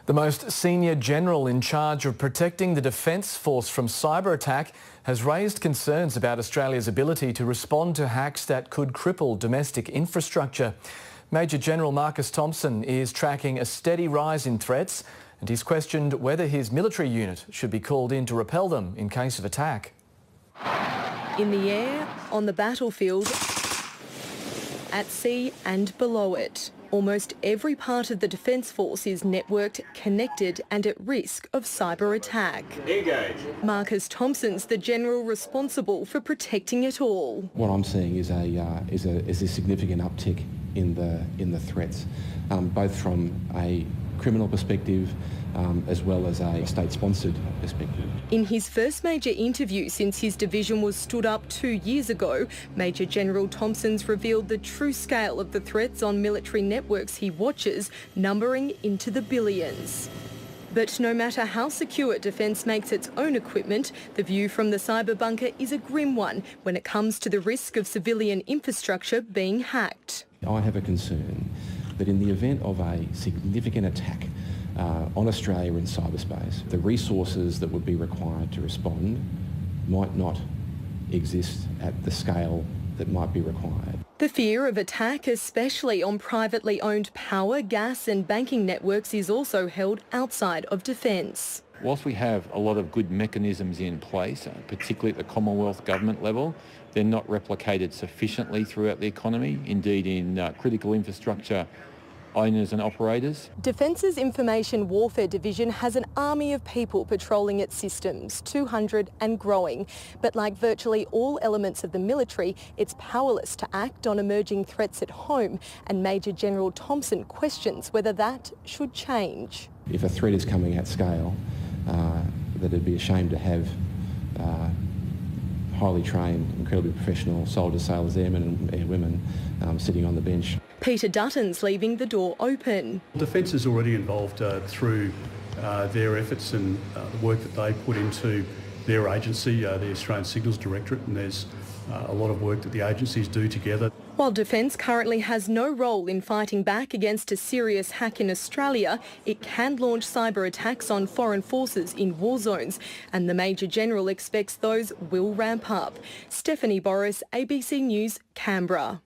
The most senior general in charge of protecting the Defence Force from cyber attack has raised concerns about Australia's ability to respond to hacks that could cripple domestic infrastructure. Major General Marcus Thompson is tracking a steady rise in threats, and he's questioned whether his military unit should be called in to repel them in case of attack. In the air, on the battlefield, at sea and below it. Almost every part of the Defence Force is networked, connected and at risk of cyber attack. Engage. Marcus Thompson's the general responsible for protecting it all. What I'm seeing is a significant uptick in the threats, both from a criminal perspective as well as a state-sponsored perspective. In his first major interview since his division was stood up 2 years ago, Major General Thompson's revealed the true scale of the threats on military networks he watches, numbering into the billions. But no matter how secure Defence makes its own equipment, the view from the cyber bunker is a grim one when it comes to the risk of civilian infrastructure being hacked. I have a concern that in the event of a significant attack on Australia in cyberspace, the resources that would be required to respond might not exist at the scale that might be required. The fear of attack, especially on privately owned power, gas and banking networks, is also held outside of Defence. Whilst we have a lot of good mechanisms in place, particularly at the Commonwealth government level, they're not replicated sufficiently throughout the economy, indeed in critical infrastructure owners and operators. Defence's Information Warfare Division has an army of people patrolling its systems, 200 and growing. But like virtually all elements of the military, it's powerless to act on emerging threats at home, and Major General Thompson questions whether that should change. If a threat is coming at scale, that it'd be a shame to have highly trained, incredibly professional soldiers, sailors, airmen and airwomen sitting on the bench. Peter Dutton's leaving the door open. Defence is already involved through their efforts and the work that they put into their agency, the Australian Signals Directorate, and there's a lot of work that the agencies do together. While Defence currently has no role in fighting back against a serious hack in Australia, it can launch cyber attacks on foreign forces in war zones, and the Major General expects those will ramp up. Stephanie Boris, ABC News, Canberra.